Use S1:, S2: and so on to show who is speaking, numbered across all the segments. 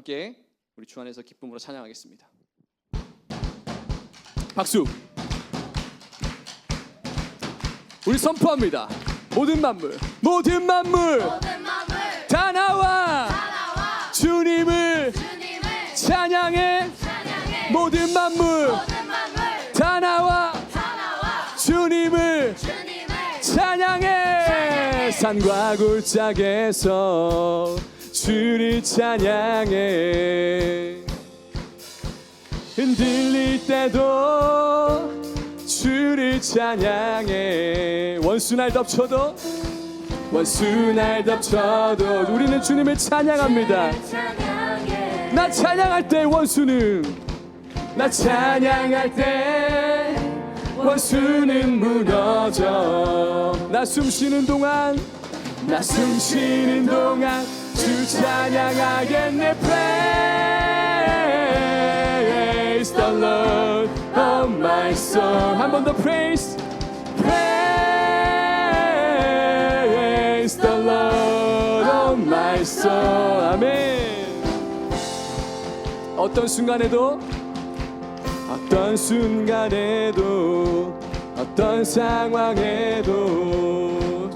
S1: 함께 우리 주 안에서 기쁨으로 찬양하겠습니다. 박수. 우리 선포합니다. 모든 만물 다 나와 주님을 찬양해. 모든 만물 다 나와 주님을 찬양해. 산과 골짜기에서 주를 찬양해. 흔들릴 때도 주를 찬양해. 원수 날 덮쳐도 우리는 주님을 찬양합니다. 나 찬양할 때 원수는 무너져. 나 숨쉬는 동안 주 찬양하겠네. Praise the Lord, oh my soul. 한 번 더 praise the Lord, oh my soul. 아멘. 어떤 순간에도 어떤 상황에도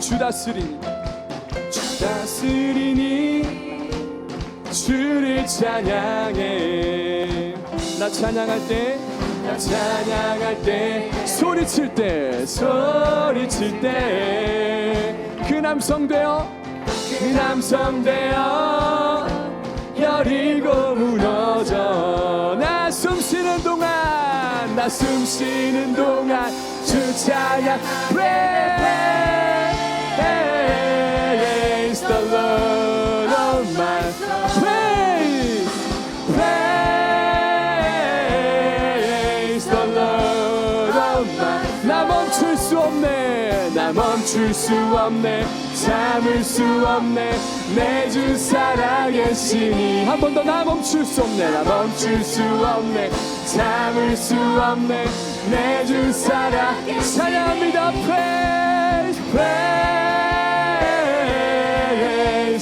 S1: 주 다스리니 주를 찬양해. 나 찬양할 때 소리칠 때 그 남성 되어 여리고 무너져. 나 숨쉬는 동안 주 찬양. Praise the Lord, oh my praise the Lord, oh my. 나 멈출 수 없네. 참을 수 없네. 내 주 살아계시니. 한 번 더. 나 멈출 수 없네. 참을 수 없네. 내 주 찬양합니다. Praise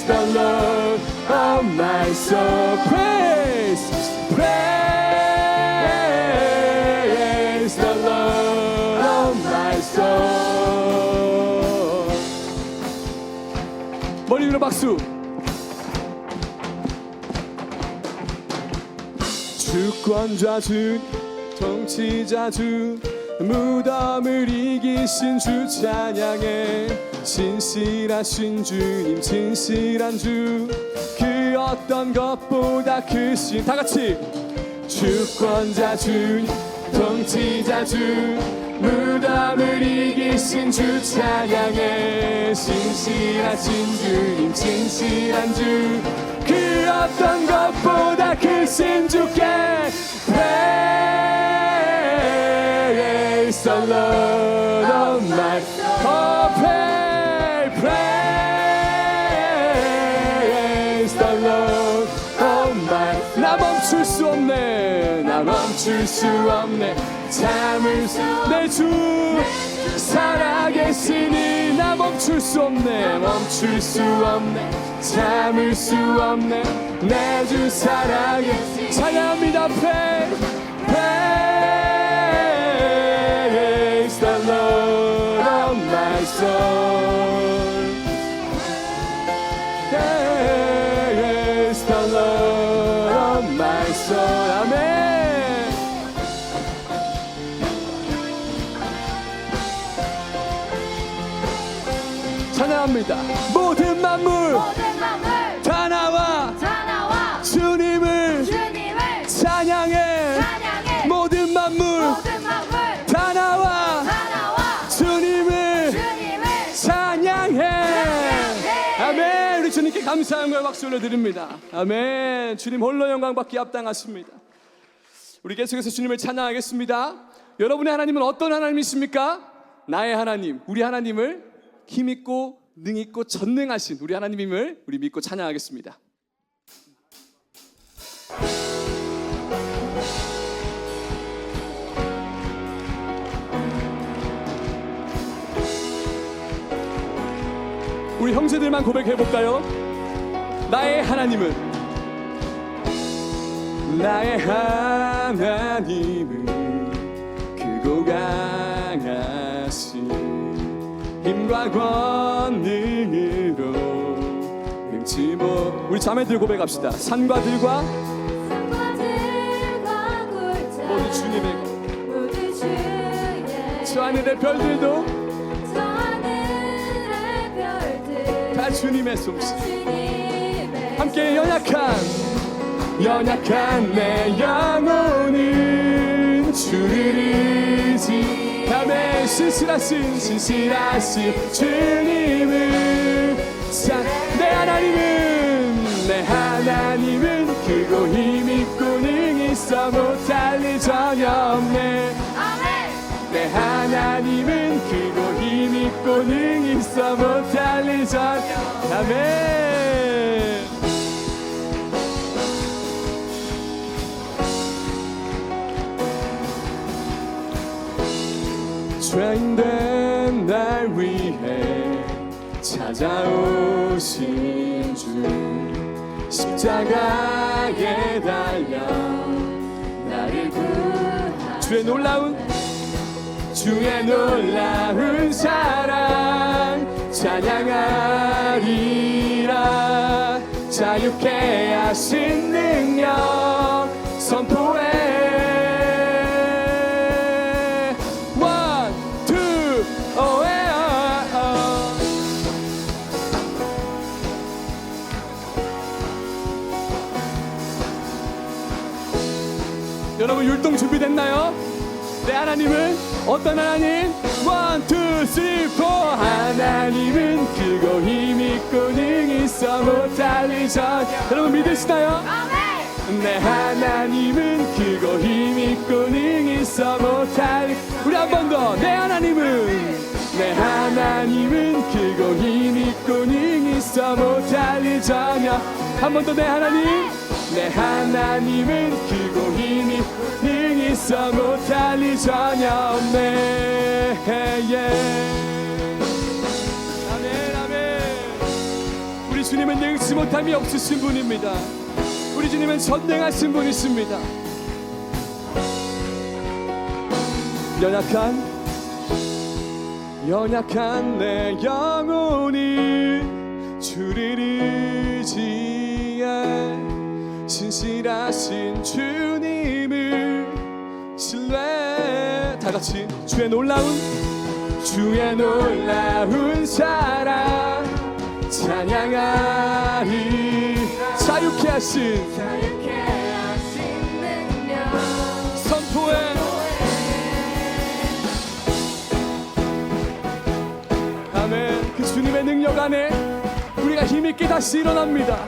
S1: the Lord, oh my soul. Praise the Lord, oh my soul. 머리 위로 박수. 주권자 주, 통치자 주, 무덤을 이기신 주 찬양해. 진실하신 주님, 진실한 주, 그 어떤 것보다 크신. 다같이 주권자 주, 통치자 주, 무덤을 이기신 주 찬양해. 진실하신 주님, 진실한 주, 그 어떤 것보다 크신 주께. Praise the Lord, oh my soul. Praise the Lord, oh my. 나 멈출 수 없네. 참을 수 내 주 살아계시니. 나 멈출 수 없네. 참을 수 없네. 내 주 살아계시니. 찬양합니다. Praise the Lord, oh my soul. Praise the Lord, oh my soul. 아멘. 찬양합니다. 모든 만물 다 나와 주님을 찬양해. 모든 만물 다 나와 주님을 찬양해. 아멘. 우리 주님께 감사함과 박수 올려드립니다. 아멘. 주님 홀로 영광 받기 합당하십니다. 우리 계속해서 주님을 찬양하겠습니다. 여러분의 하나님은 어떤 하나님이십니까? 나의 하나님, 우리 하나님을 힘있고 능있고 전능하신 우리 하나님임을 우리 믿고 찬양하겠습니다. 우리 형제들만 고백해볼까요? 나의 하나님은 나의 하나님은 크고 강하신 힘과 권능으로 능치 못. 우리 자매들 고백합시다. 산과들과 모두 주님의 저 하늘의 별들도 다 주님의 솜씨. 함께 연약한 내 영혼은 주를 의지하며 신실하신 주님을 내 하나님은 크고 힘있고 능히 있어 못할 일 전혀 없네. 내 하나님은 크고 힘있고 능히 있어 못할 일 전혀. 아멘. 죄인된 날 위해 찾아오신 주 십자가에 달려 나를 구하. 주의 놀라운 사랑 찬양하리라. 자유케 하신 능력 선포해. 여러분 율동 준비됐나요? 내 하나님은 어떤 하나님? 1, 2, 3, 4. 하나님은 크고 힘있고 능히 있어 못할 일 전혀. 여러분 믿으시나요? 내 하나님은 크고 힘있고 능히 있어 못할 일. 우리 한 번 더. 내 하나님은 크고 힘있고 능히 있어 못할 일 전혀. 한 번 더. 내 하나님은 크고 힘이 능히 있어 못할 일 전혀 없네. 아멘 아멘. 우리 주님은 능치 못함이 없으신 분입니다. 우리 주님은 전능하신 분이십니다. 연약한 내 영혼이 주를 의지해 신실하신 주님을 신뢰. 다같이 주의 놀라운 사랑 찬양하리. 자유케 하신 능력 선포해. 아멘. 그 주님의 능력 안에 우리가 힘있게 다시 일어납니다.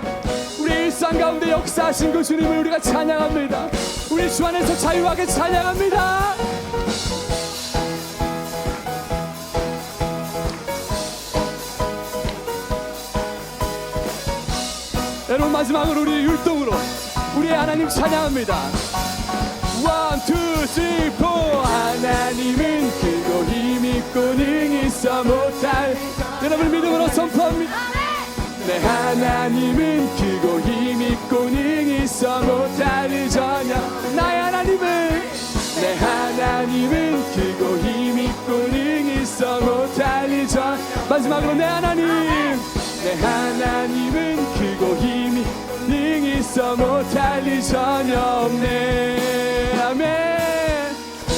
S1: 우리 일상 가운데 역사하신 그 주님을 우리가 찬양합니다. 우리 주 안에서 자유하게 찬양합니다. 여러분 마지막으로 우리 율동으로 우리의 하나님 찬양합니다. 1, 2, 3, 4. 하나님은 크고 힘있고 능히 있어 못할. 여러분 믿음으로 선포합니다. 내 하나님은 크고 힘있고 능히 있어 못할 일 전혀. 나의 하나님은 크고 힘있고 능히 있어 못할 일 전혀. 마지막으로 내 하나님은 크고 힘이 능히 있어 못할 일 전혀 없네. 아멘.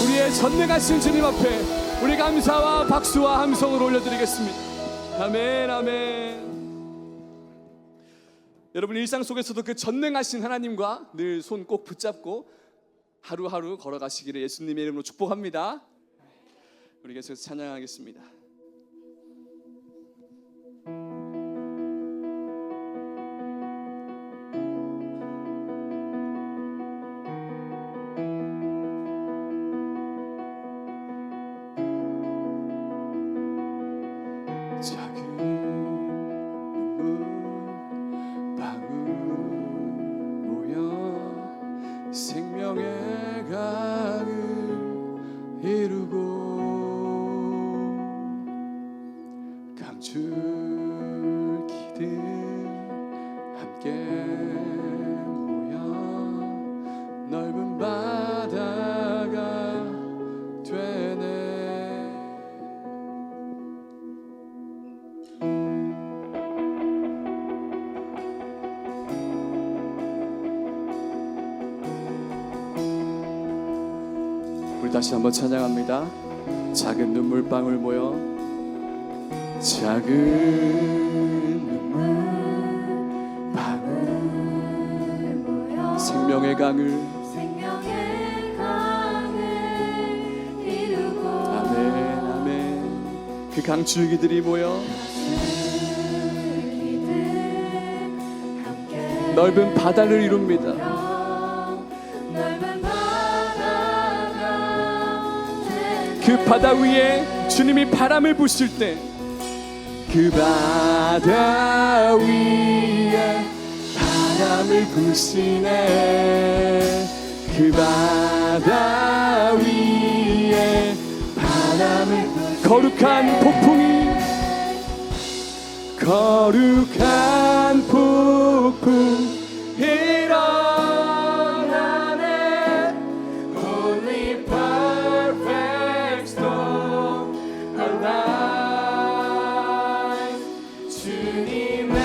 S1: 우리의 전능하신 주님 앞에 우리 감사와 박수와 함성을 올려드리겠습니다. 아멘 아멘. 여러분 일상 속에서도 그 전능하신 하나님과 늘 손 꼭 붙잡고 하루하루 걸어가시기를 예수님의 이름으로 축복합니다. 우리 계속해서 찬양하겠습니다. 생명의 강을 이루고 다시 한번 찬양합니다. 작은 눈물방울 모여 작은 눈물방울 모여 생명의 강을 이루고 아멘 아멘. 그 강줄기들이 모여 넓은 바다를 이룹니다. 그 바다 위에 주님이 바람을 부실 때 그 바다 위에 바람을 부시네. 그 바다 위에 바람을 거룩한 폭풍이 거룩한 폭풍 일어나네. Holy perfect storm alive. 주님의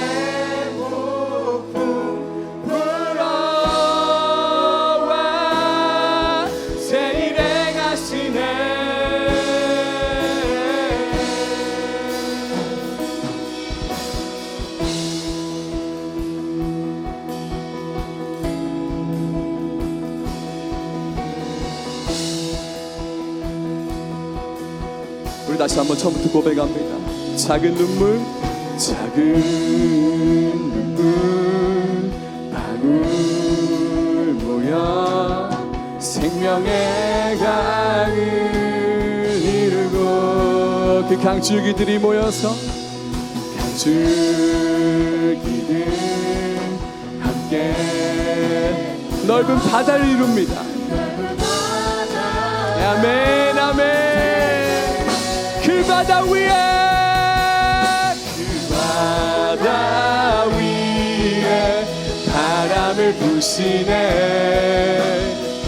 S1: 폭풍 불어와 새 일행하시네. 우리 다시 한번 처음부터 고백합니다. 작은 눈물 방울 모여 생명의 강을 이루고 그 강줄기들이 모여서 강줄기들 함께 넓은 바다를 이룹니다. 아멘 아멘. 그 바다 위에 바람을 부시네.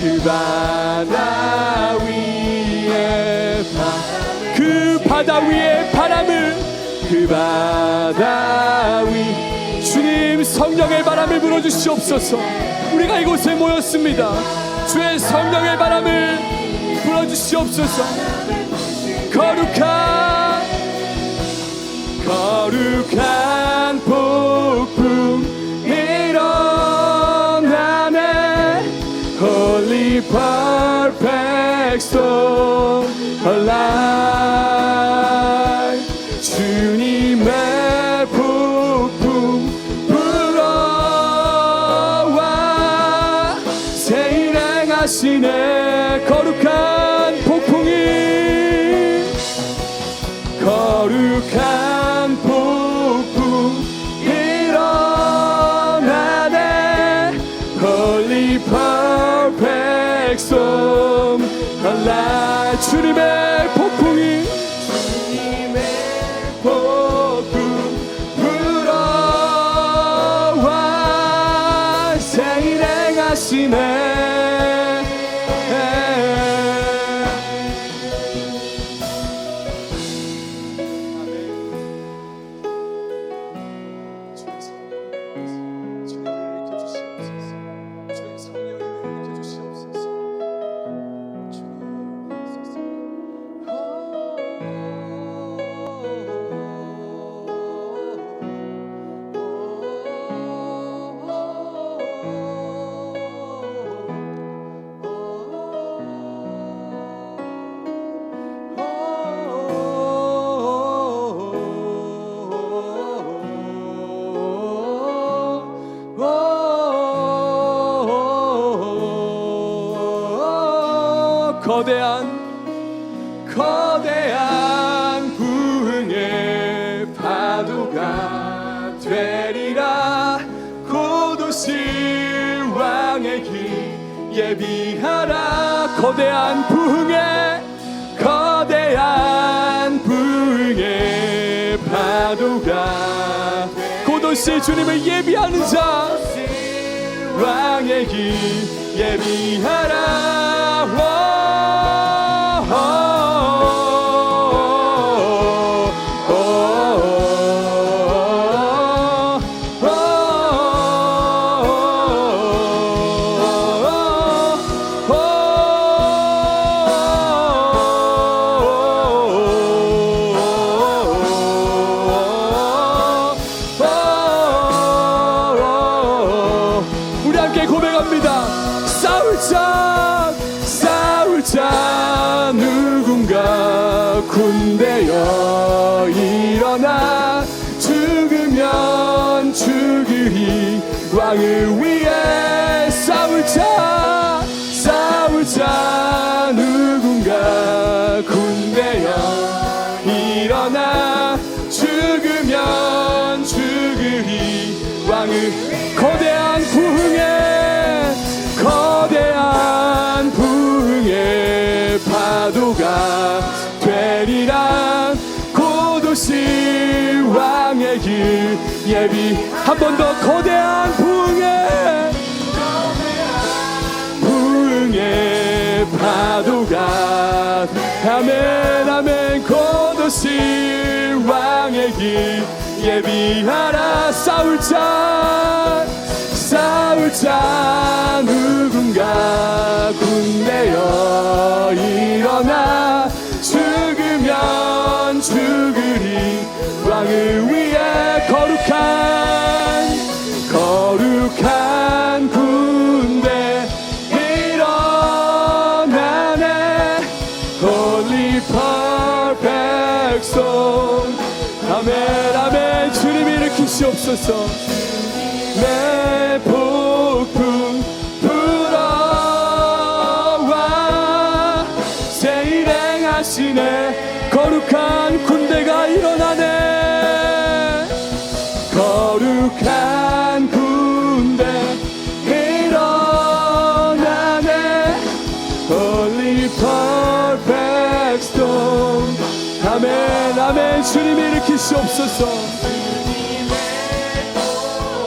S1: 그 바다 위에 그 바다 위에 바람을 그 바다 위 주님 성령의 바람을 불어주시옵소서. 우리가 이곳에 모였습니다. 주의 성령의 바람을 불어주시옵소서. 거룩한 폭풍 일어나네. Holy perfect storm alive. 주님의 폭풍 불어와 새 일행하시네. 거룩한 폭풍 일어나네. Holy perfect storm alive. 주님의 폭풍 불어와 새 일행하시네. 거대한 부흥의 파도가 되리라. 곧 오실 왕의 길 예비하라. 거대한 부흥의 파도가 곧 오실 주님을 예비하는 자 왕의 길 예비하라. 죽으리. 왕을 위해 싸우자 누군가 군대여 일어나. 죽으면 죽으리. 왕을 거대한 부흥의 파도가 되리라. 곧 오실 왕의 길 예비. 한 번 더 거대한 부흥의 파도가. 아멘 아멘. 곧 오실 왕의 길 예비하라. 싸우자 누군가 군대여 일어나. 죽으면 죽으리. 왕을 위해 거룩한 군대 일어나네. Holy perfect song. 아멘 아멘. 주님이 일으키시옵소서. 내 폭풍 불어와 새 일행하시네. 거룩한 군대가 일어나네. 거룩한 군대 일어나네. Holy perfect storm. 아멘 아멘. 주님이 일으키시옵소서.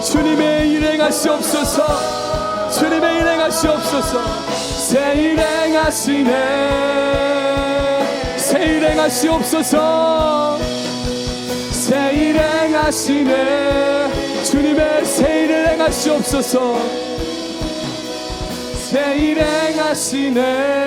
S1: 주님의 일행하시옵소서. 주님의 일행하시옵소서. 새 일행하시네. 새 일행하시옵소서. 새 일행하시네. 주님의 새 일행하시옵소서. 새 일행하시네.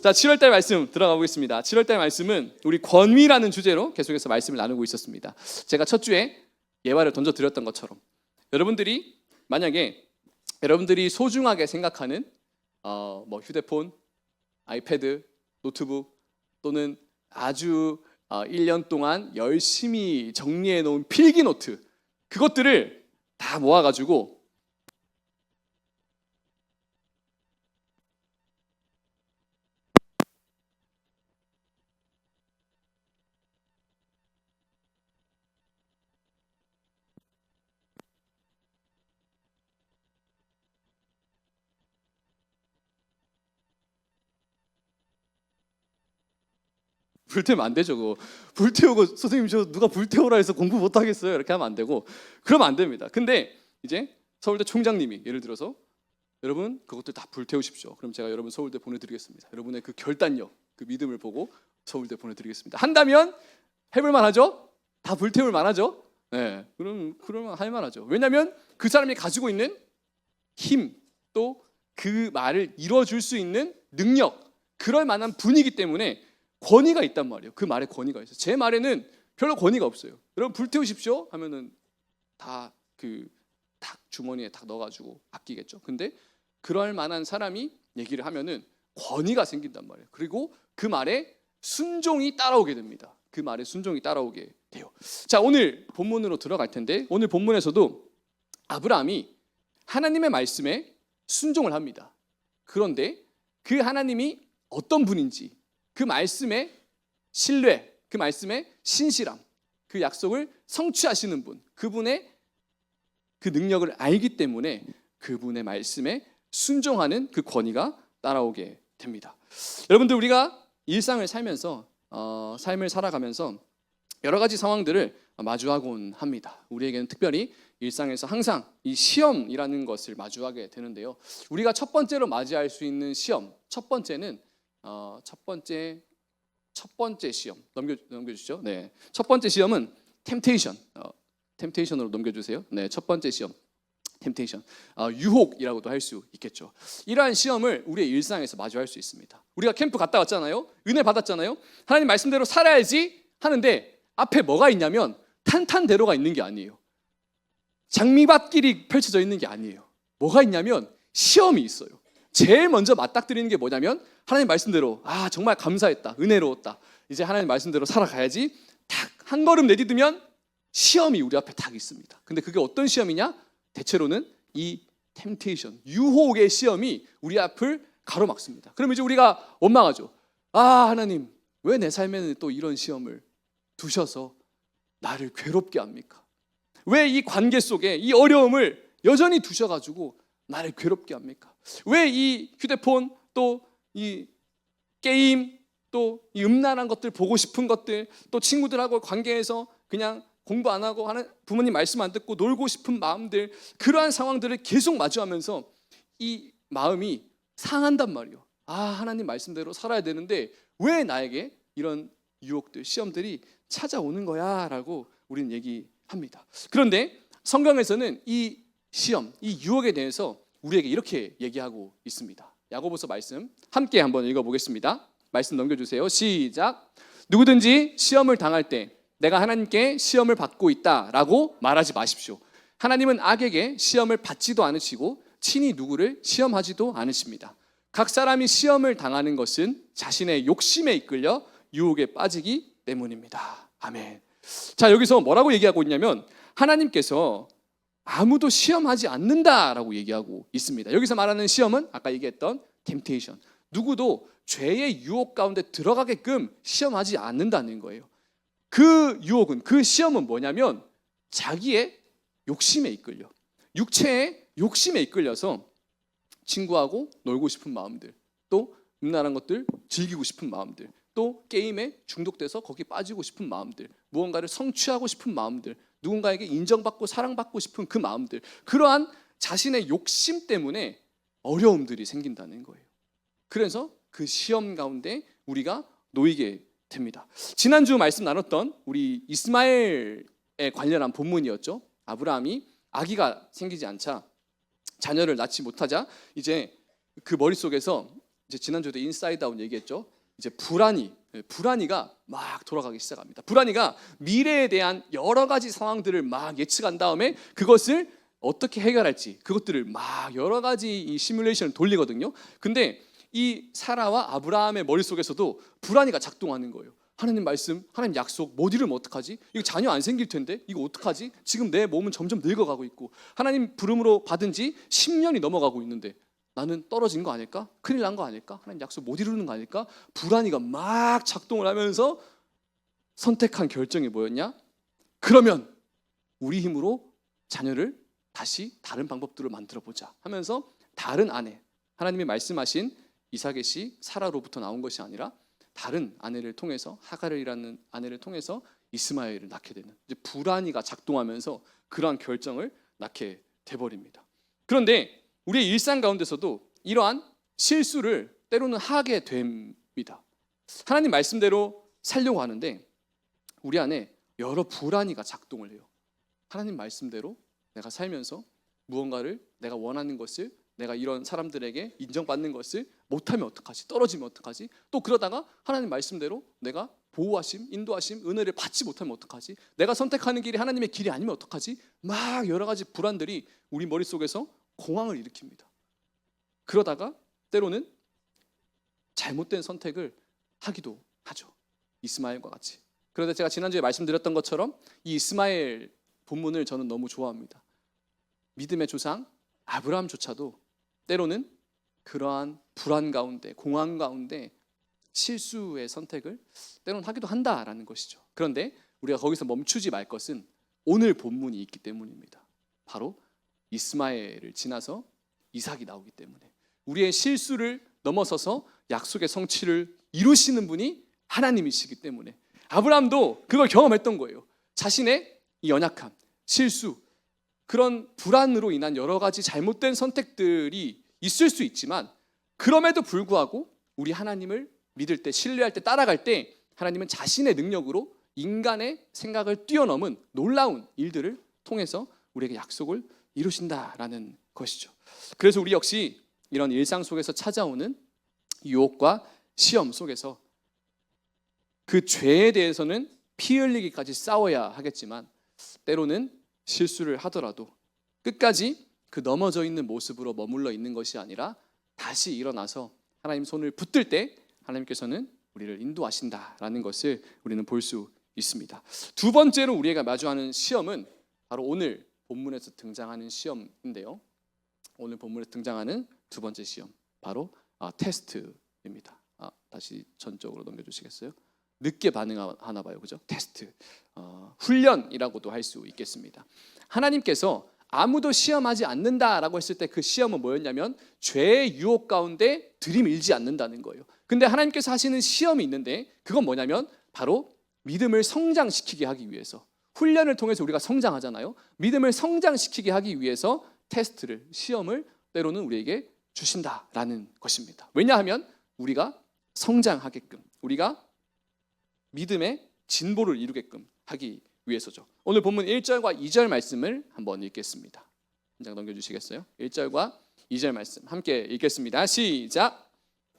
S1: 자, 7월달 말씀 들어가 보겠습니다. 7월달 말씀은 우리 권위라는 주제로 계속해서 말씀을 나누고 있었습니다. 제가 첫 주에 예화를 던져드렸던 것처럼 여러분들이 만약에 여러분들이 소중하게 생각하는 휴대폰, 아이패드, 노트북 또는 아주 1년 동안 열심히 정리해 놓은 필기 노트, 그것들을 다 모아가지고 불태우면 안 되죠. 그거 불태우고 선생님 저 누가 불태우라 해서 공부 못 하겠어요 이렇게 하면 안 되고, 그러면 안 됩니다. 근데 이제 서울대 총장님이 예를 들어서 여러분 그것들 다 불태우십시오. 그럼 제가 여러분 서울대 보내드리겠습니다. 여러분의 그 결단력, 그 믿음을 보고 서울대 보내드리겠습니다. 한다면 해볼 만하죠? 다 불태울 만하죠? 네, 그러면 할 만하죠. 왜냐하면 그 사람이 가지고 있는 힘, 또 그 말을 이뤄줄 수 있는 능력, 그럴 만한 분이기 때문에 권위가 있단 말이에요. 그 말에 권위가 있어요. 제 말에는 별로 권위가 없어요. 여러분 불태우십시오 하면은 다 주머니에 딱 넣어가지고 아끼겠죠. 근데 그럴 만한 사람이 얘기를 하면은 권위가 생긴단 말이에요. 그리고 그 말에 순종이 따라오게 됩니다. 그 말에 순종이 따라오게 돼요. 자, 오늘 본문으로 들어갈 텐데, 오늘 본문에서도 아브라함이 하나님의 말씀에 순종을 합니다. 그런데 그 하나님이 어떤 분인지, 그 말씀의 신뢰, 그 말씀의 신실함, 그 약속을 성취하시는 분, 그분의 그 능력을 알기 때문에 그분의 말씀에 순종하는 그 권위가 따라오게 됩니다. 여러분들, 우리가 일상을 살면서 삶을 살아가면서 여러 가지 상황들을 마주하곤 합니다. 우리에게는 특별히 일상에서 항상 이 시험이라는 것을 마주하게 되는데요. 우리가 첫 번째로 맞이할 수 있는 시험, 첫 번째는 첫 번째 시험 넘겨주시죠. 네, 첫 번째 시험은 템테이션. 템테이션으로 넘겨주세요. 네, 첫 번째 시험. 템테이션, 유혹이라고도 할 수 있겠죠. 이러한 시험을 우리의 일상에서 마주할 수 있습니다. 우리가 캠프 갔다 왔잖아요. 은혜 받았잖아요. 하나님 말씀대로 살아야지 하는데 앞에 뭐가 있냐면 탄탄대로가 있는 게 아니에요. 장미밭길이 펼쳐져 있는 게 아니에요. 뭐가 있냐면 시험이 있어요. 제일 먼저 맞닥뜨리는 게 뭐냐면 하나님 말씀대로 정말 감사했다, 은혜로웠다, 이제 하나님 말씀대로 살아가야지 딱 한 걸음 내디디면 시험이 우리 앞에 딱 있습니다. 근데 그게 어떤 시험이냐? 대체로는 이 템테이션, 유혹의 시험이 우리 앞을 가로막습니다. 그럼 이제 우리가 원망하죠. 하나님, 왜 내 삶에는 또 이런 시험을 두셔서 나를 괴롭게 합니까? 왜 이 관계 속에 이 어려움을 여전히 두셔가지고 나를 괴롭게 합니까? 왜 이 휴대폰, 또 이 게임, 또 이 음란한 것들, 보고 싶은 것들, 또 친구들하고 관계에서 그냥 공부 안 하고 부모님 말씀 안 듣고 놀고 싶은 마음들, 그러한 상황들을 계속 마주하면서 이 마음이 상한단 말이에요. 하나님 말씀대로 살아야 되는데 왜 나에게 이런 유혹들, 시험들이 찾아오는 거야? 라고 우리는 얘기합니다. 그런데 성경에서는 이 시험, 이 유혹에 대해서 우리에게 이렇게 얘기하고 있습니다. 야고보서 말씀 함께 한번 읽어보겠습니다. 말씀 넘겨주세요. 시작. 누구든지 시험을 당할 때 내가 하나님께 시험을 받고 있다라고 말하지 마십시오. 하나님은 악에게 시험을 받지도 않으시고 친히 누구를 시험하지도 않으십니다. 각 사람이 시험을 당하는 것은 자신의 욕심에 이끌려 유혹에 빠지기 때문입니다. 아멘. 자, 여기서 뭐라고 얘기하고 있냐면 하나님께서 아무도 시험하지 않는다라고 얘기하고 있습니다. 여기서 말하는 시험은 아까 얘기했던 템테이션, 누구도 죄의 유혹 가운데 들어가게끔 시험하지 않는다는 거예요. 그 유혹은, 그 시험은 뭐냐면 자기의 욕심에 이끌려, 육체의 욕심에 이끌려서 친구하고 놀고 싶은 마음들, 또 음란한 것들 즐기고 싶은 마음들, 또 게임에 중독돼서 거기 빠지고 싶은 마음들, 무언가를 성취하고 싶은 마음들, 누군가에게 인정받고 사랑받고 싶은 그 마음들, 그러한 자신의 욕심 때문에 어려움들이 생긴다는 거예요. 그래서 그 시험 가운데 우리가 놓이게 됩니다. 지난주 말씀 나눴던 우리 이스마엘에 관련한 본문이었죠. 아브라함이 아기가 생기지 않자, 자녀를 낳지 못하자 이제 그 머릿속에서 이제 지난주에도 인사이드 아웃 얘기했죠. 이제 불안이가 막 돌아가기 시작합니다. 불안이가 미래에 대한 여러 가지 상황들을 막 예측한 다음에 그것을 어떻게 해결할지, 그것들을 막 여러 가지 이 시뮬레이션을 돌리거든요. 근데 이 사라와 아브라함의 머릿속에서도 불안이가 작동하는 거예요. 하나님 말씀, 하나님 약속 못 이루면 어떡하지? 이거 자녀 안 생길 텐데 이거 어떡하지? 지금 내 몸은 점점 늙어가고 있고 하나님 부름으로 받은 지 10년이 넘어가고 있는데 나는 떨어진 거 아닐까? 큰일 난 거 아닐까? 하나님 약속 못 이루는 거 아닐까? 불안이가 막 작동을 하면서 선택한 결정이 뭐였냐? 그러면 우리 힘으로 자녀를 다시 다른 방법들을 만들어 보자 하면서 다른 아내, 하나님이 말씀하신 이삭의 씨 사라로부터 나온 것이 아니라 다른 아내를 통해서, 하갈이라는 아내를 통해서 이스마엘을 낳게 되는, 이제 불안이가 작동하면서 그러한 결정을 낳게 돼버립니다. 그런데 우리의 일상 가운데서도 이러한 실수를 때로는 하게 됩니다. 하나님 말씀대로 살려고 하는데 우리 안에 여러 불안이가 작동을 해요. 하나님 말씀대로 내가 살면서 무언가를 내가 원하는 것을, 내가 이런 사람들에게 인정받는 것을 못하면 어떡하지? 떨어지면 어떡하지? 또 그러다가 하나님 말씀대로 내가 보호하심, 인도하심, 은혜를 받지 못하면 어떡하지? 내가 선택하는 길이 하나님의 길이 아니면 어떡하지? 막 여러 가지 불안들이 우리 머릿속에서 공황을 일으킵니다. 그러다가 때로는 잘못된 선택을 하기도 하죠. 이스마엘과 같이. 그런데 제가 지난주에 말씀드렸던 것처럼 이 이스마엘 본문을 저는 너무 좋아합니다. 믿음의 조상 아브라함조차도 때로는 그러한 불안 가운데, 공황 가운데 실수의 선택을 때로는 하기도 한다라는 것이죠. 그런데 우리가 거기서 멈추지 말 것은 오늘 본문이 있기 때문입니다. 바로 이스마엘을 지나서 이삭이 나오기 때문에 우리의 실수를 넘어서서 약속의 성취를 이루시는 분이 하나님이시기 때문에 아브라함도 그걸 경험했던 거예요. 자신의 이 연약함, 실수, 그런 불안으로 인한 여러 가지 잘못된 선택들이 있을 수 있지만 그럼에도 불구하고 우리 하나님을 믿을 때, 신뢰할 때, 따라갈 때 하나님은 자신의 능력으로 인간의 생각을 뛰어넘은 놀라운 일들을 통해서 우리에게 약속을 이루신다라는 것이죠. 그래서 우리 역시 이런 일상 속에서 찾아오는 유혹과 시험 속에서 그 죄에 대해서는 피 흘리기까지 싸워야 하겠지만 때로는 실수를 하더라도 끝까지 그 넘어져 있는 모습으로 머물러 있는 것이 아니라 다시 일어나서 하나님 손을 붙들 때 하나님께서는 우리를 인도하신다라는 것을 우리는 볼 수 있습니다. 두 번째로 우리가 마주하는 시험은 바로 오늘 본문에서 등장하는 시험인데요. 오늘 본문에서 등장하는 두 번째 시험 바로 테스트입니다. 다시 전적으로 넘겨주시겠어요? 늦게 반응하나 봐요, 그죠? 테스트, 훈련이라고도 할 수 있겠습니다. 하나님께서 아무도 시험하지 않는다라고 했을 때 그 시험은 뭐였냐면 죄의 유혹 가운데 들이밀지 않는다는 거예요. 근데 하나님께서 하시는 시험이 있는데 그건 뭐냐면 바로 믿음을 성장시키게 하기 위해서, 훈련을 통해서 우리가 성장하잖아요. 믿음을 성장시키게 하기 위해서 테스트를, 시험을 때로는 우리에게 주신다라는 것입니다. 왜냐하면 우리가 성장하게끔, 우리가 믿음의 진보를 이루게끔 하기 위해서죠. 오늘 본문 1절과 2절 말씀을 한번 읽겠습니다. 한 장 넘겨주시겠어요? 1절과 2절 말씀 함께 읽겠습니다. 시작.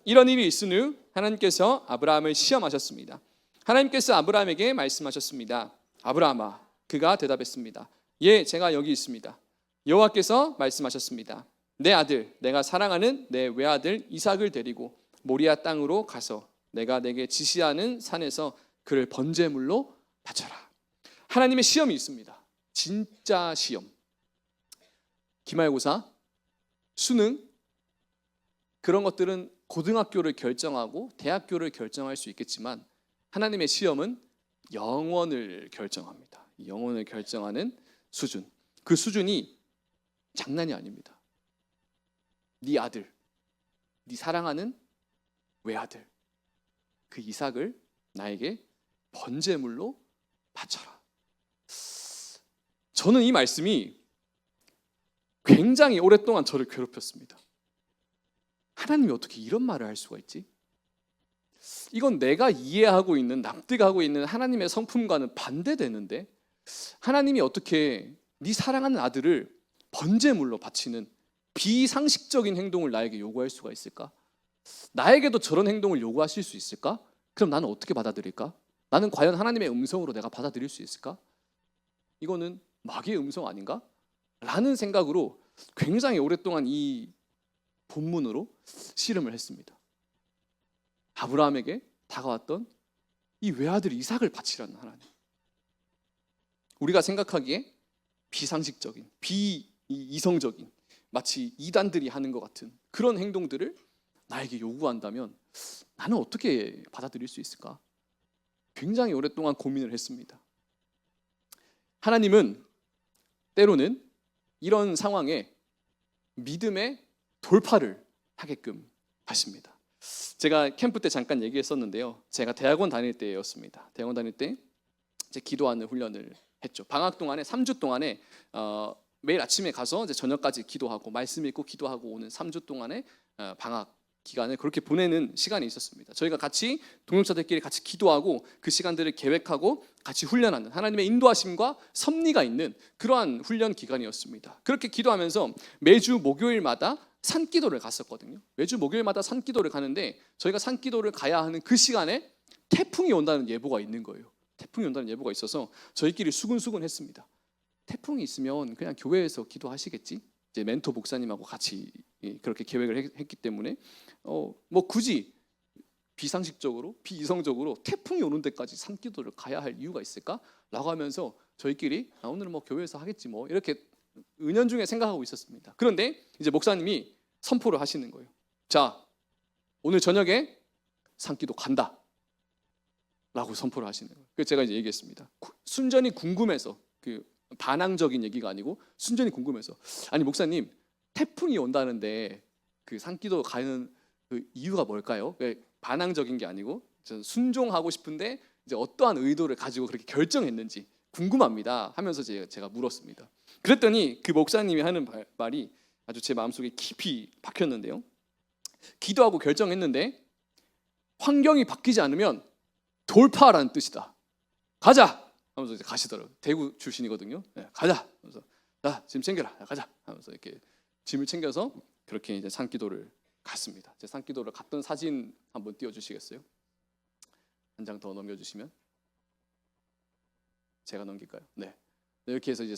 S1: 이런 일이 있은 후 하나님께서 아브라함을 시험하셨습니다. 하나님께서 아브라함에게 말씀하셨습니다. 아브라함아, 그가 대답했습니다. 예, 제가 여기 있습니다. 여호와께서 말씀하셨습니다. 내 아들, 내가 사랑하는 내 외아들 이삭을 데리고 모리아 땅으로 가서 내가 내게 지시하는 산에서 그를 번제물로 바쳐라. 하나님의 시험이 있습니다. 진짜 시험. 기말고사, 수능, 그런 것들은 고등학교를 결정하고 대학교를 결정할 수 있겠지만 하나님의 시험은 영원을 결정합니다. 영원을 결정하는 수준. 그 수준이 장난이 아닙니다. 네 아들, 네 사랑하는 외아들, 그 이삭을 나에게 번제물로 바쳐라. 저는 이 말씀이 굉장히 오랫동안 저를 괴롭혔습니다. 하나님이 어떻게 이런 말을 할 수가 있지? 이건 내가 이해하고 있는, 납득하고 있는 하나님의 성품과는 반대되는데 하나님이 어떻게 네 사랑하는 아들을 번제물로 바치는 비상식적인 행동을 나에게 요구할 수가 있을까? 나에게도 저런 행동을 요구하실 수 있을까? 그럼 나는 어떻게 받아들일까? 나는 과연 하나님의 음성으로 내가 받아들일 수 있을까? 이거는 마귀의 음성 아닌가? 라는 생각으로 굉장히 오랫동안 이 본문으로 씨름을 했습니다. 아브라함에게 다가왔던 이 외아들 이삭을 바치라는 하나님. 우리가 생각하기에 비상식적인, 비이성적인, 마치 이단들이 하는 것 같은 그런 행동들을 나에게 요구한다면 나는 어떻게 받아들일 수 있을까? 굉장히 오랫동안 고민을 했습니다. 하나님은 때로는 이런 상황에 믿음의 돌파를 하게끔 하십니다. 제가 캠프 때 잠깐 얘기했었는데요. 제가 대학원 다닐 때였습니다. 대학원 다닐 때 이제 기도하는 훈련을 했죠. 방학 동안에 3주 동안에 매일 아침에 가서 이제 저녁까지 기도하고 말씀 읽고 기도하고 오는 3주 동안의 방학 기간을 그렇게 보내는 시간이 있었습니다. 저희가 같이 동역자들끼리 같이 기도하고 그 시간들을 계획하고 같이 훈련하는 하나님의 인도하심과 섭리가 있는 그러한 훈련 기간이었습니다. 그렇게 기도하면서 매주 목요일마다 산기도를 갔었거든요. 매주 목요일마다 산기도를 가는데 저희가 산기도를 가야 하는 그 시간에 태풍이 온다는 예보가 있는 거예요. 태풍이 온다는 예보가 있어서 저희끼리 수근수근 했습니다. 태풍이 있으면 그냥 교회에서 기도하시겠지? 이제 멘토 목사님하고 같이 그렇게 계획을 했기 때문에 뭐 굳이 비상식적으로 비이성적으로 태풍이 오는 데까지 산기도를 가야 할 이유가 있을까? 라고 하면서 저희끼리 오늘은 뭐 교회에서 하겠지 뭐 이렇게 은연중에 생각하고 있었습니다. 그런데 이제 목사님이 선포를 하시는 거예요. 자, 오늘 저녁에 산기도 간다 라고 선포를 하시는 거예요. 그래서 제가 이제 얘기했습니다. 순전히 궁금해서, 그 반항적인 얘기가 아니고 순전히 궁금해서, 아니 목사님 태풍이 온다는데 그 산기도 가는 그 이유가 뭘까요? 반항적인 게 아니고 저는 순종하고 싶은데 이제 어떠한 의도를 가지고 그렇게 결정했는지 궁금합니다 하면서 제가 물었습니다. 그랬더니 그 목사님이 하는 말이 아주 제 마음속에 깊이 박혔는데요. 기도하고 결정했는데 환경이 바뀌지 않으면 돌파라는 뜻이다. 가자 하면서 이제 가시더라고요. 대구 출신이거든요. 네, 가자 하면서 자 짐 챙겨라 가자 하면서 이렇게 짐을 챙겨서 그렇게 이제 산기도를 갔습니다. 제 산기도를 갔던 사진 한번 띄워주시겠어요? 한 장 더 넘겨주시면 제가 넘길까요? 네. 이렇게 해서 이제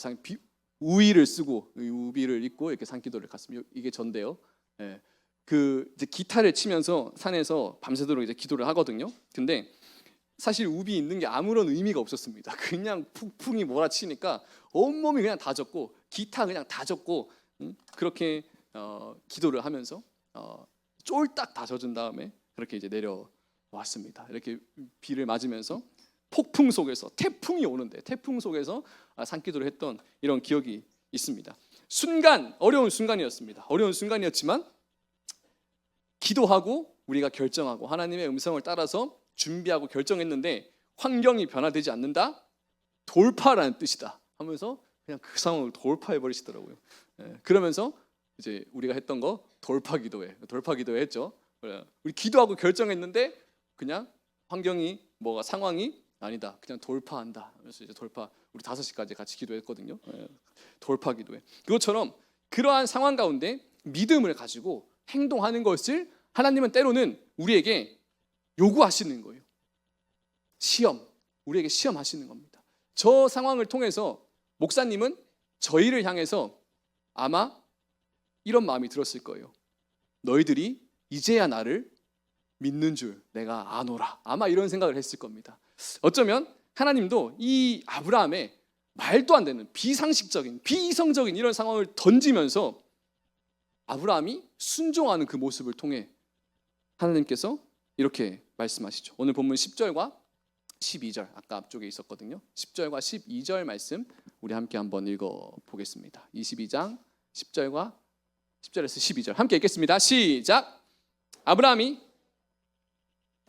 S1: 우의를 쓰고 우비를 입고 이렇게 산기도를 갔습니다. 이게 전데요. 네. 그 이제 기타를 치면서 산에서 밤새도록 이제 기도를 하거든요. 근데 사실 우비 있는 게 아무런 의미가 없었습니다. 그냥 풍풍이 몰아치니까 온몸이 그냥 다 젖고 기타 그냥 다 젖고 그렇게 기도를 하면서 쫄딱 다 젖은 다음에 그렇게 이제 내려왔습니다. 이렇게 비를 맞으면서 폭풍 속에서 태풍이 오는데 태풍 속에서 산기도를 했던 이런 기억이 있습니다. 순간 어려운 순간이었습니다. 어려운 순간이었지만 기도하고 우리가 결정하고 하나님의 음성을 따라서 준비하고 결정했는데 환경이 변화되지 않는다? 돌파라는 뜻이다 하면서 그냥 그 상황을 돌파해 버리시더라고요. 그러면서 이제 우리가 했던 거 돌파 기도회 했죠. 우리 기도하고 결정했는데 그냥 환경이 뭐가 상황이 아니다. 그냥 돌파한다. 그래서 이제 돌파 우리 5시까지 같이 기도했거든요. 돌파 기도회. 그것처럼 그러한 상황 가운데 믿음을 가지고 행동하는 것을 하나님은 때로는 우리에게 요구하시는 거예요. 우리에게 시험하시는 겁니다. 저 상황을 통해서 목사님은 저희를 향해서 아마 이런 마음이 들었을 거예요. 너희들이 이제야 나를 믿는 줄 내가 아노라. 아마 이런 생각을 했을 겁니다. 어쩌면 하나님도 이 아브라함의 말도 안 되는 비상식적인 비이성적인 이런 상황을 던지면서 아브라함이 순종하는 그 모습을 통해 하나님께서 이렇게 말씀하시죠. 오늘 본문 10절과 12절 아까 앞쪽에 있었거든요. 10절과 12절 말씀 우리 함께 한번 읽어보겠습니다. 22장 10절에서 12절 함께 읽겠습니다. 시작. 아브라함이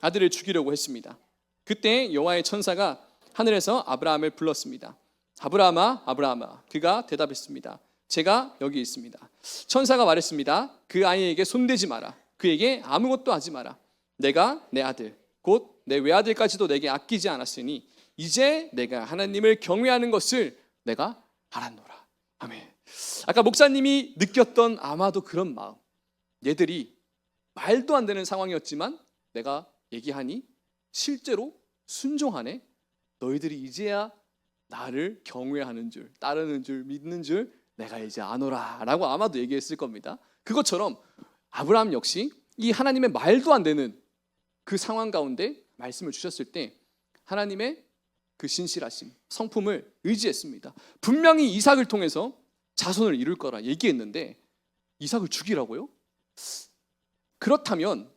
S1: 아들을 죽이려고 했습니다. 그때 여호와의 천사가 하늘에서 아브라함을 불렀습니다. 아브라함아 아브라함아. 그가 대답했습니다. 제가 여기 있습니다. 천사가 말했습니다. 그 아이에게 손대지 마라. 그에게 아무것도 하지 마라. 내가 내 아들 곧 내 외아들까지도 내게 아끼지 않았으니 이제 내가 하나님을 경외하는 것을 내가 알았노라. 아멘. 아까 목사님이 느꼈던 아마도 그런 마음. 얘들이 말도 안 되는 상황이었지만 내가 얘기하니 실제로 순종하네. 너희들이 이제야 나를 경외하는 줄, 따르는 줄, 믿는 줄 내가 이제 아노라 라고 아마도 얘기했을 겁니다. 그것처럼 아브라함 역시 이 하나님의 말도 안 되는 그 상황 가운데 말씀을 주셨을 때 하나님의 그 신실하심, 성품을 의지했습니다. 분명히 이삭을 통해서 자손을 이룰 거라 얘기했는데 이삭을 죽이라고요? 그렇다면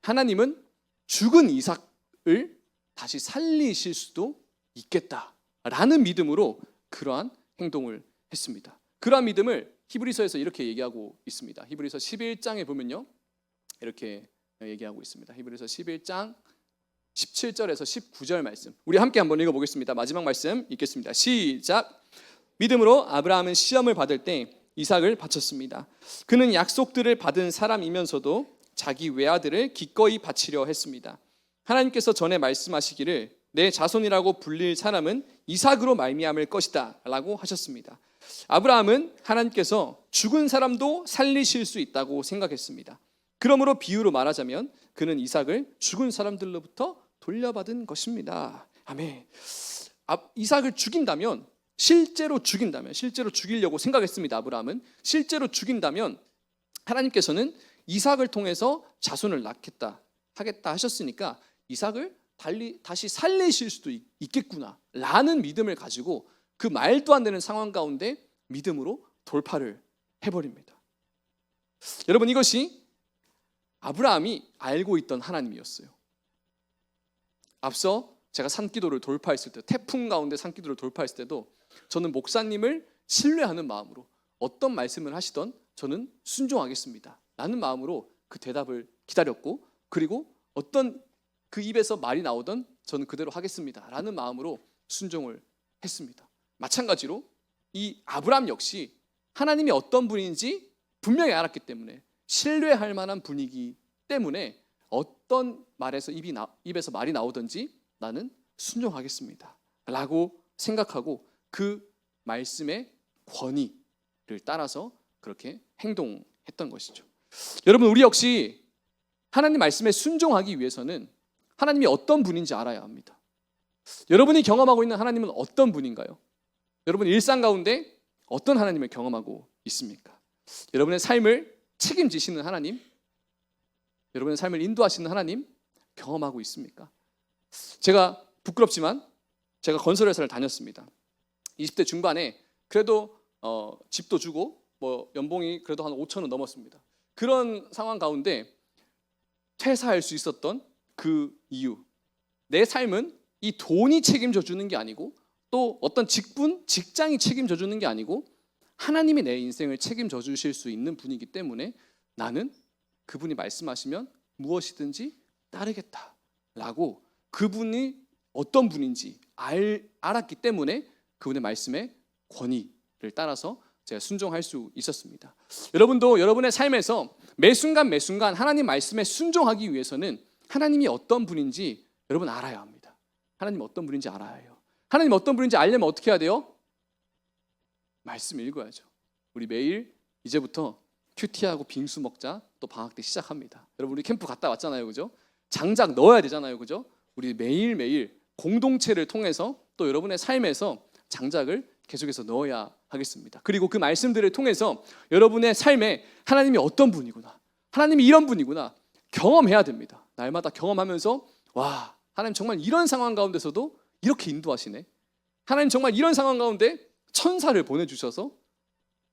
S1: 하나님은 죽은 이삭을 다시 살리실 수도 있겠다라는 믿음으로 그러한 행동을 했습니다. 그러한 믿음을 히브리서에서 이렇게 얘기하고 있습니다. 히브리서 11장에 보면요. 이렇게 얘기하고 있습니다. 히브리서 11장 17절에서 19절 말씀. 우리 함께 한번 읽어보겠습니다. 마지막 말씀 읽겠습니다. 시작. 믿음으로 아브라함은 시험을 받을 때 이삭을 바쳤습니다. 그는 약속들을 받은 사람이면서도 자기 외아들을 기꺼이 바치려 했습니다. 하나님께서 전에 말씀하시기를 내 자손이라고 불릴 사람은 이삭으로 말미암을 것이다 라고 하셨습니다. 아브라함은 하나님께서 죽은 사람도 살리실 수 있다고 생각했습니다. 그러므로 비유로 말하자면 그는 이삭을 죽은 사람들로부터 돌려받은 것입니다. 아멘. 이삭을 실제로 죽이려고 생각했습니다. 아브라함은 실제로 죽인다면 하나님께서는 이삭을 통해서 자손을 하겠다 하셨으니까 이삭을 다시 살리실 수도 있겠구나 라는 믿음을 가지고 그 말도 안 되는 상황 가운데 믿음으로 돌파를 해버립니다. 여러분, 이것이 아브라함이 알고 있던 하나님이었어요. 앞서 제가 산기도를 돌파했을 때, 태풍 가운데 산기도를 돌파했을 때도 저는 목사님을 신뢰하는 마음으로 어떤 말씀을 하시던 저는 순종하겠습니다 라는 마음으로 그 대답을 기다렸고, 그리고 어떤 그 입에서 말이 나오던 저는 그대로 하겠습니다 라는 마음으로 순종을 했습니다. 마찬가지로 이 아브라함 역시 하나님이 어떤 분인지 분명히 알았기 때문에, 신뢰할 만한 분이기 때문에 어떤 말에서 입에서 말이 나오든지 나는 순종하겠습니다 라고 생각하고 그 말씀의 권위를 따라서 그렇게 행동했던 것이죠. 여러분, 우리 역시 하나님 말씀에 순종하기 위해서는 하나님이 어떤 분인지 알아야 합니다. 여러분이 경험하고 있는 하나님은 어떤 분인가요? 여러분 일상 가운데 어떤 하나님을 경험하고 있습니까? 여러분의 삶을 책임지시는 하나님, 여러분의 삶을 인도하시는 하나님 경험하고 있습니까? 제가 부끄럽지만 제가 건설회사를 다녔습니다. 20대 중반에 그래도 집도 주고 뭐 연봉이 그래도 한 5천 원 넘었습니다. 그런 상황 가운데 퇴사할 수 있었던 그 이유, 내 삶은 이 돈이 책임져 주는 게 아니고 또 어떤 직장이 책임져 주는 게 아니고 하나님이 내 인생을 책임져 주실 수 있는 분이기 때문에 나는 그분이 말씀하시면 무엇이든지 따르겠다라고, 그분이 어떤 분인지 알았기 때문에 그분의 말씀에 권위를 따라서 제가 순종할 수 있었습니다. 여러분도 여러분의 삶에서 매 순간 하나님 말씀에 순종하기 위해서는 하나님이 어떤 분인지 여러분 알아야 합니다. 하나님 어떤 분인지 알아야 해요. 하나님 어떤 분인지 알려면 어떻게 해야 돼요? 말씀 읽어야죠. 우리 매일 이제부터 큐티하고 빙수 먹자 또 방학 때 시작합니다. 여러분 우리 캠프 갔다 왔잖아요, 그죠? 장작 넣어야 되잖아요, 그죠? 우리 매일매일 공동체를 통해서 또 여러분의 삶에서 장작을 계속해서 넣어야 하겠습니다. 그리고 그 말씀들을 통해서 여러분의 삶에 하나님이 어떤 분이구나, 하나님이 이런 분이구나 경험해야 됩니다. 날마다 경험하면서 와, 하나님 정말 이런 상황 가운데서도 이렇게 인도하시네. 하나님 정말 이런 상황 가운데 천사를 보내주셔서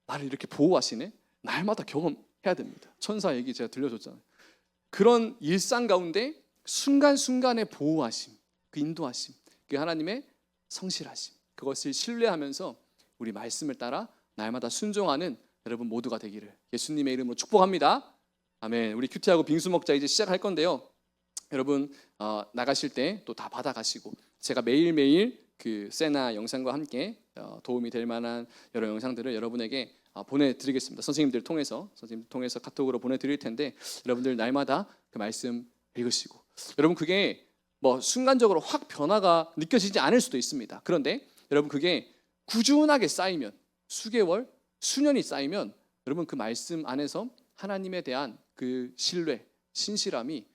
S1: 나를 이렇게 보호하시네. 날마다 경험해야 됩니다. 천사 얘기 제가 들려줬잖아요. 그런 일상 가운데 순간순간의 보호하심, 그 인도하심, 그 하나님의 성실하심, 그것을 신뢰하면서 우리 말씀을 따라 날마다 순종하는 여러분 모두가 되기를 예수님의 이름으로 축복합니다. 아멘. 우리 큐티하고 빙수 먹자 이제 시작할 건데요. 여러분 나가실 때 또 다 받아가시고, 제가 매일매일 그 세나 영상과 함께 도움이 될 만한 여러 영상들을 여러분에게 보내드리겠습니다. 선생님들 통해서 카톡으로 보내드릴 텐데 여러분들 날마다 그 말씀 읽으시고, 여러분 그게 뭐 순간적으로 확 변화가 느껴지지 않을 수도 있습니다. 그런데 여러분 그게 꾸준하게 쌓이면, 수개월, 수년이 쌓이면 여러분 그 말씀 안에서 하나님에 대한 그 신뢰, 신실함이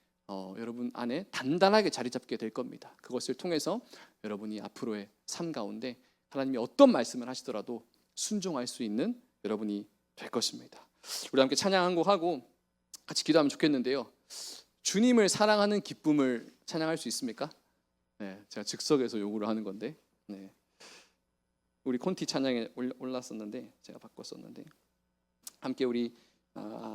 S1: 여러분 안에 단단하게 자리 잡게 될 겁니다. 그것을 통해서 여러분이 앞으로의 삶 가운데 하나님이 어떤 말씀을 하시더라도 순종할 수 있는 여러분이 될 것입니다. 우리 함께 찬양 한 곡 하고 같이 기도하면 좋겠는데요. 주님을 사랑하는 기쁨을 찬양할 수 있습니까? 네, 제가 즉석에서 요구를 하는 건데, 네. 우리 콘티 찬양에 올랐었는데 제가 바꿨었는데, 함께 우리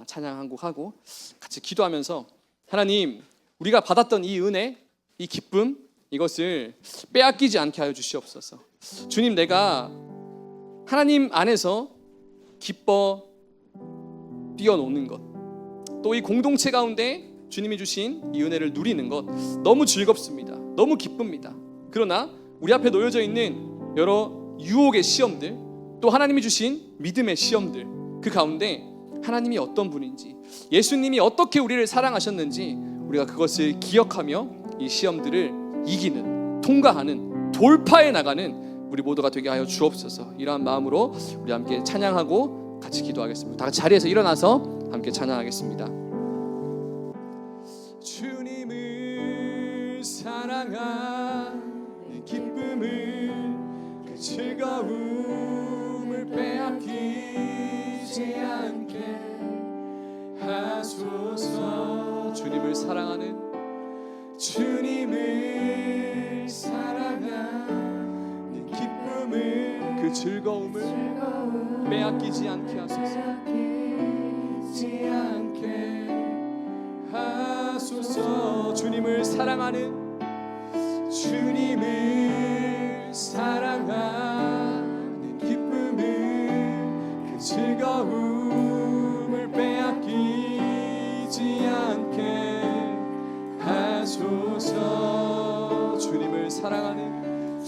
S1: 찬양 한 곡 하고 같이 기도하면서 하나님, 우리가 받았던 이 은혜, 이 기쁨, 이것을 빼앗기지 않게 하여 주시옵소서. 주님, 내가 하나님 안에서 기뻐 뛰어노는 것, 또 이 공동체 가운데 주님이 주신 이 은혜를 누리는 것 너무 즐겁습니다. 너무 기쁩니다. 그러나 우리 앞에 놓여져 있는 여러 유혹의 시험들, 또 하나님이 주신 믿음의 시험들, 그 가운데 하나님이 어떤 분인지, 예수님이 어떻게 우리를 사랑하셨는지 우리가 그것을 기억하며 이 시험들을 이기는, 통과하는, 돌파해 나가는 우리 모두가 되게 하여 주옵소서. 이러한 마음으로 우리 함께 찬양하고 같이 기도하겠습니다. 다 같이 자리에서 일어나서 함께 찬양하겠습니다. 주님을 사랑하는 기쁨을, 그 즐거움을 빼앗기지 않게 하소서. 주님을 사랑하는 기쁨을, 그 즐거움을 빼앗기지 않게 하소서. 하소서. 주님을 사랑하는 기쁨을 그 즐거움을 빼앗기지 않게 하소서. 주님을 사랑하는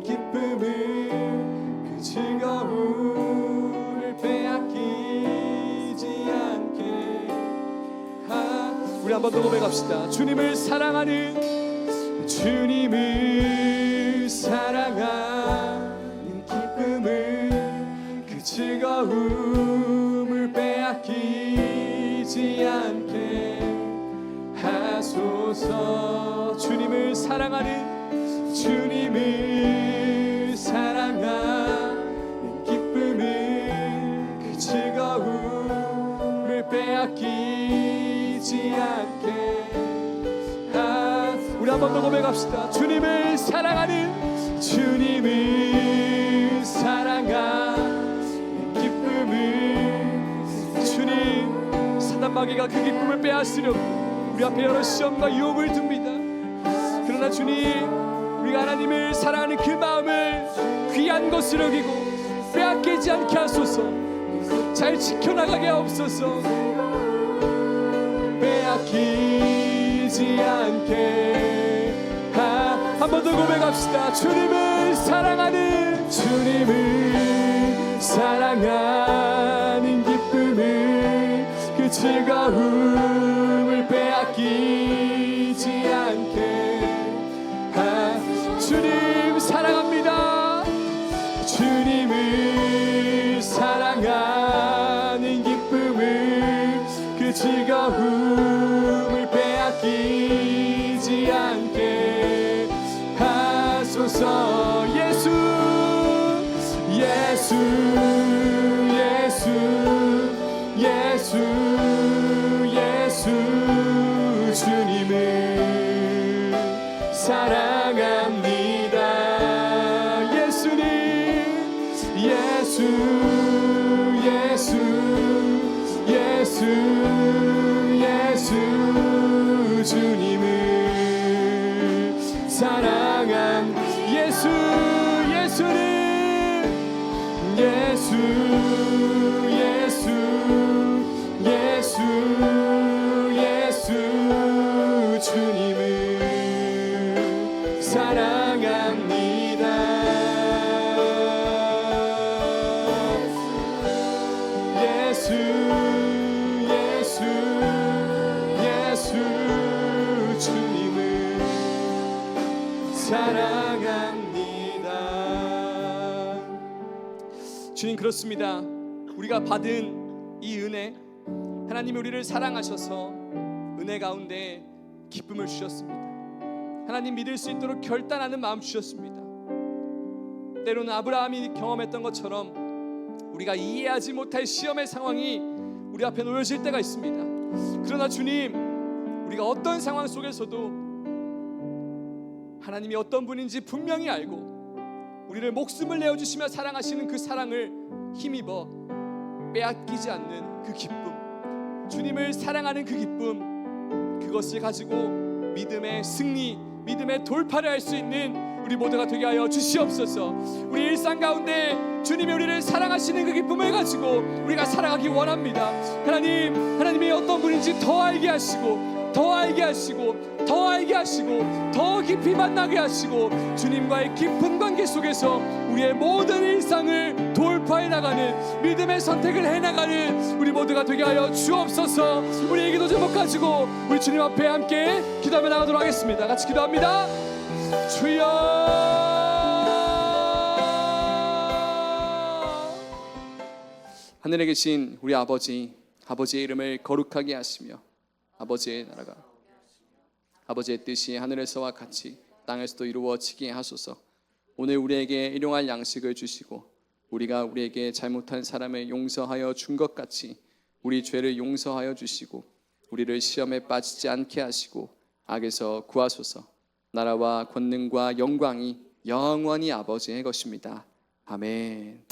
S1: 기쁨을 그 즐거움을 빼앗기지 않게 우리 한 번 더 고백합시다. 주님을 사랑하는 기쁨을 그 즐거움을 빼앗기지 않게 하소서. 주님을 사랑하는 기쁨을 그 즐거움을 빼앗기지 않게 우리 한 번 더 고백합시다. 주님을 사랑하는 기쁨을 주님 사단마귀가 그 기쁨을 빼앗으려고 우리 앞에 여러 시험과 유혹을 듭니다. 그러나 주님 우리가 하나님을 사랑하는 그 마음을 귀한 것으로 여기고 빼앗기지 않게 하소서. 잘 지켜나가게 하옵소서. 빼앗기지 않게 한 번 더 고백합시다. 주님을 사랑하는 기쁨을 그 즐거움을 빼앗기지 않게 주님 사랑합니다. 주님을 사랑하는 기쁨을 그 즐거움을 빼앗기지 않게 하소서. 예수 주님을 사랑합니다. 예수님 주님을 사랑한 주님을 사랑합니다. 주님을 사랑합니다. 주님 그렇습니다. 우리가 받은 이 은혜, 하나님이 우리를 사랑하셔서 은혜 가운데 기쁨을 주셨습니다. 하나님 믿을 수 있도록 결단하는 마음 주셨습니다. 때로는 아브라함이 경험했던 것처럼 우리가 이해하지 못할 시험의 상황이 우리 앞에 놓여질 때가 있습니다. 그러나 주님, 우리가 어떤 상황 속에서도 하나님이 어떤 분인지 분명히 알고 우리를 목숨을 내어주시며 사랑하시는 그 사랑을 힘입어 빼앗기지 않는 그 기쁨, 주님을 사랑하는 그 기쁨, 그것을 가지고 믿음의 승리, 믿음의 돌파를 할 수 있는 우리 모두가 되게 하여 주시옵소서. 우리 일상 가운데 주님이 우리를 사랑하시는 그 기쁨을 가지고 우리가 살아가기 원합니다. 하나님이 어떤 분인지 더 알게 하시고 더 깊이 만나게 하시고 주님과의 깊은 관계 속에서 우리의 모든 일상을 돌파해 나가는 믿음의 선택을 해나가는 우리 모두가 되게 하여 주옵소서. 우리의 기도 제목 가지고 우리 주님 앞에 함께 기도하며 나가도록 하겠습니다. 같이 기도합니다. 주여, 하늘에 계신 우리 아버지의 이름을 거룩하게 하시며 아버지의 나라가, 아버지의 뜻이 하늘에서와 같이 땅에서도 이루어지게 하소서. 오늘 우리에게 일용할 양식을 주시고 우리가 우리에게 잘못한 사람을 용서하여 준 것 같이 우리 죄를 용서하여 주시고 우리를 시험에 빠지지 않게 하시고 악에서 구하소서. 나라와 권능과 영광이 영원히 아버지의 것입니다. 아멘.